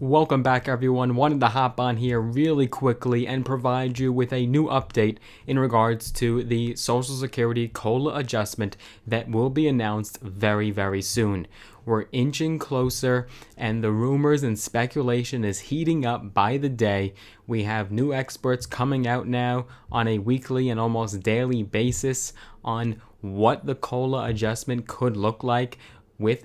Welcome back, everyone. Wanted to hop on here really quickly and provide you with a new update in regards to the Social Security COLA adjustment that will be announced very soon. We're inching closer, and the rumors and speculation is heating up by the day. We have new experts coming out now on a weekly and almost daily basis on what the COLA adjustment could look like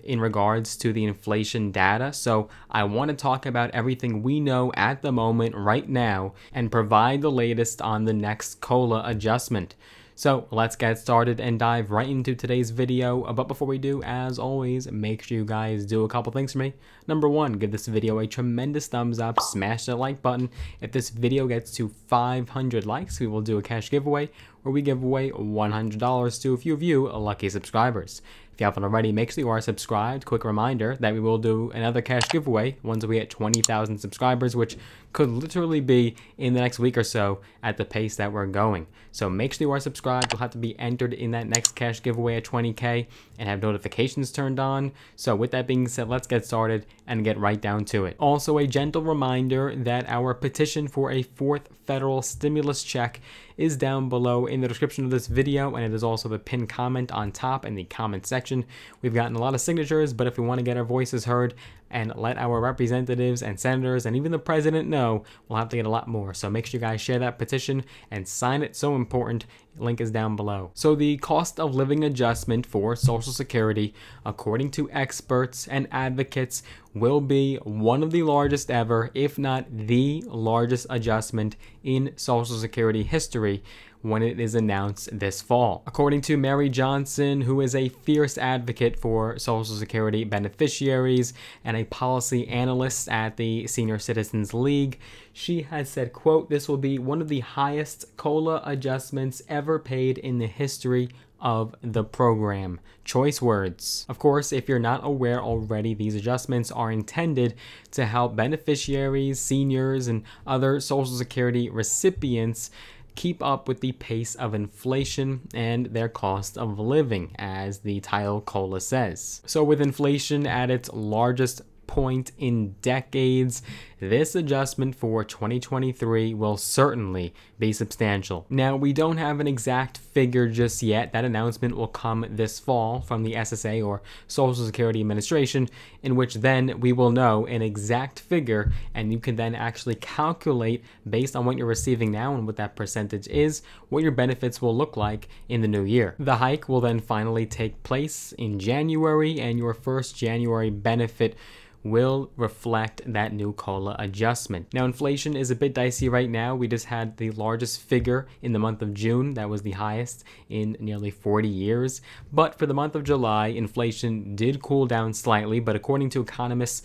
in regards to the inflation data. So I want to talk about everything we know at the moment right now and provide the latest on the next COLA adjustment. So let's get started and dive right into today's video. But before we do, as always, make sure you guys do a couple things for me. Number one, give this video a tremendous thumbs up, smash that like button. If this video gets to 500 likes, we will do a cash giveaway where we give away $100 to a few of you lucky subscribers. If you haven't already, make sure you are subscribed. Quick reminder that we will do another cash giveaway once we hit 20,000 subscribers, which could literally be in the next week or so at the pace that we're going. So make sure you are subscribed. You'll have to be entered in that next cash giveaway at 20K and have notifications turned on. So with that being said, let's get started and get right down to it. Also, a gentle reminder that our petition for a fourth federal stimulus check is down below in the description of this video, and it is also the pinned comment on top in the comment section. We've gotten a lot of signatures, but if we want to get our voices heard and let our representatives and senators and even the president know, we'll have to get a lot more. So make sure you guys share that petition and sign it. So important. Link is down below. So the cost of living adjustment for Social Security, according to experts and advocates, will be one of the largest ever, if not the largest adjustment in Social Security history when it is announced this fall. According to Mary Johnson, who is a fierce advocate for Social Security beneficiaries and a policy analyst at the Senior Citizens League, she has said, quote, "This will be one of the highest COLA adjustments ever paid in the history of the program." Choice words. Of course, if you're not aware already, these adjustments are intended to help beneficiaries, seniors, and other Social Security recipients keep up with the pace of inflation and their cost of living, as the title COLA says. So with inflation at its largest point in decades, this adjustment for 2023 will certainly be substantial. Now, we don't have an exact figure just yet. That announcement will come this fall from the SSA, or Social Security Administration, in which then we will know an exact figure, and you can then actually calculate based on what you're receiving now and what that percentage is, what your benefits will look like in the new year. The hike will then finally take place in January, and your first January benefit will reflect that new COLA adjustment. Now, inflation is a bit dicey right now. We just had the largest figure in the month of June. That was the highest in nearly 40 years. But for the month of July, inflation did cool down slightly, but according to economists,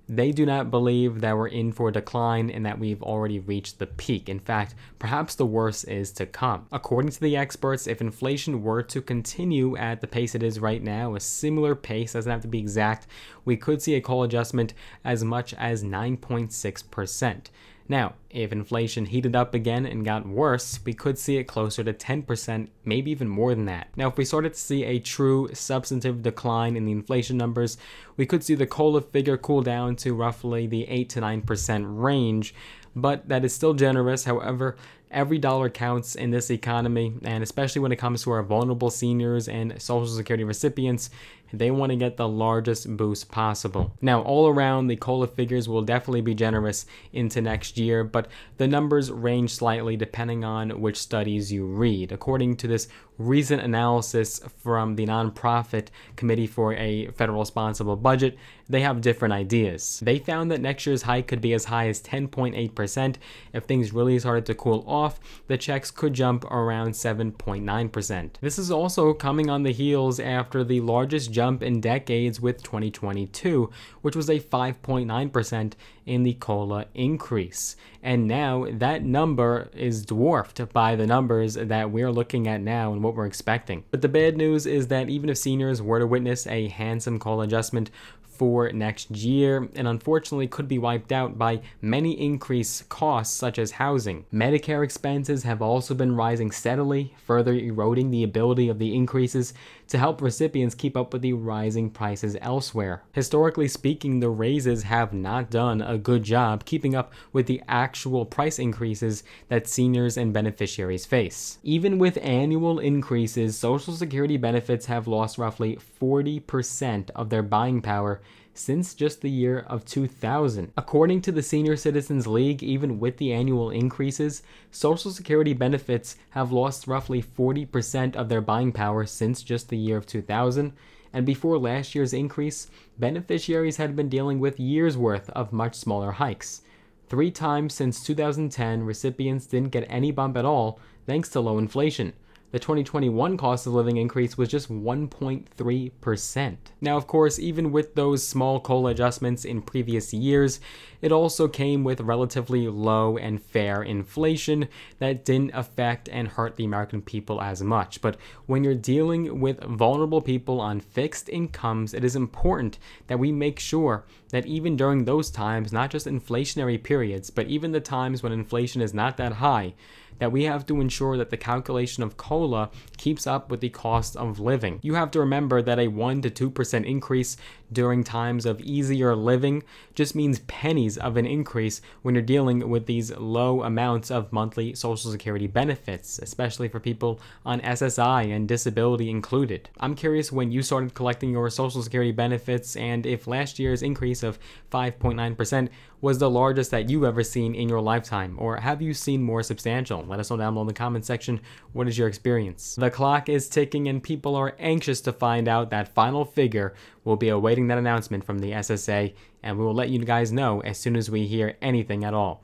they do not believe that we're in for a decline and that we've already reached the peak. In fact, perhaps the worst is to come. According to the experts, if inflation were to continue at the pace it is right now, a similar pace, doesn't have to be exact, we could see a COLA adjustment as much as 9.6%. Now, if inflation heated up again and got worse, we could see it closer to 10%, maybe even more than that. Now, if we started to see a true substantive decline in the inflation numbers, we could see the COLA figure cool down to roughly the 8 to 9% range, but that is still generous. However, every dollar counts in this economy, and especially when it comes to our vulnerable seniors and Social Security recipients, they want to get the largest boost possible. Now, all around, the COLA figures will definitely be generous into next year, but the numbers range slightly depending on which studies you read. According to this recent analysis from the nonprofit Committee for a Federal Responsible Budget, they have different ideas. They found that next year's hike could be as high as 10.8%. If things really started to cool off, the checks could jump around 7.9%. This is also coming on the heels after the largest jump in decades with 2022, which was a 5.9% in the COLA increase. And now that number is dwarfed by the numbers that we're looking at now and what we're expecting. But the bad news is that even if seniors were to witness a handsome COLA adjustment for next year, and unfortunately could be wiped out by many increased costs such as housing. Medicare expenses have also been rising steadily, further eroding the ability of the increases to help recipients keep up with the rising prices elsewhere. Historically speaking, the raises have not done a good job keeping up with the actual price increases that seniors and beneficiaries face. Even with annual increases, Social Security benefits have lost roughly 40% of their buying power since just the year of 2000. According to the Senior Citizens League, even with the annual increases, Social Security benefits have lost roughly 40% of their buying power since just the year of 2000. And before last year's increase, beneficiaries had been dealing with years' worth of much smaller hikes. 3 times since 2010, recipients didn't get any bump at all thanks to low inflation. The 2021 cost of living increase was just 1.3%. Now, of course, even with those small COLA adjustments in previous years, it also came with relatively low and fair inflation that didn't affect and hurt the American people as much. But when you're dealing with vulnerable people on fixed incomes, it is important that we make sure that even during those times, not just inflationary periods, but even the times when inflation is not that high, that we have to ensure that the calculation of COLA keeps up with the cost of living. You have to remember that a 1 to 2% increase during times of easier living just means pennies of an increase when you're dealing with these low amounts of monthly Social Security benefits, especially for people on SSI and disability included. I'm curious when you started collecting your Social Security benefits and if last year's increase of 5.9% was the largest that you've ever seen in your lifetime, or have you seen more substantial? Let us know down below in the comment section. What is your experience? The clock is ticking and people are anxious to find out that final figure. We'll be awaiting that announcement from the SSA, and we will let you guys know as soon as we hear anything at all.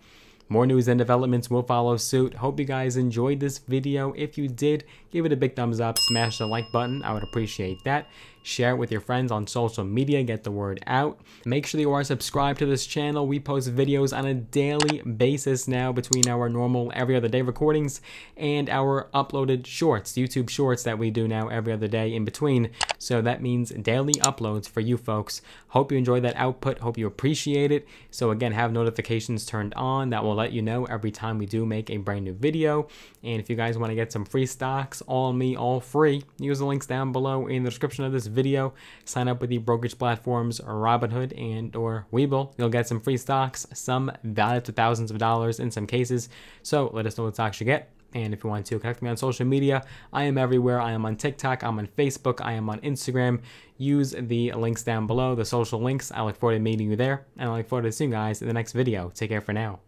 More news and developments will follow suit. Hope you guys enjoyed this video. If you did, give it a big thumbs up, smash the like button. I would appreciate that. Share it with your friends on social media, get the word out. Make sure you are subscribed to this channel. We post videos on a daily basis now between our normal every other day recordings and our uploaded shorts, YouTube shorts that we do now every other day in between. So that means daily uploads for you folks. Hope you enjoy that output. Hope you appreciate it. So again, have notifications turned on. That will let you know every time we do make a brand new video. And if you guys want to get some free stocks, all me, all free, use the links down below in the description of this video. Sign up with the brokerage platforms Robinhood and or Webull. You'll get some free stocks, some valued to thousands of dollars in some cases. So let us know what stocks you get. And if you want to connect me on social media, I am everywhere. I am on TikTok, I'm on Facebook, I am on Instagram. Use the links down below, the social links. I look forward to meeting you there, and I look forward to seeing you guys in the next video. Take care for now.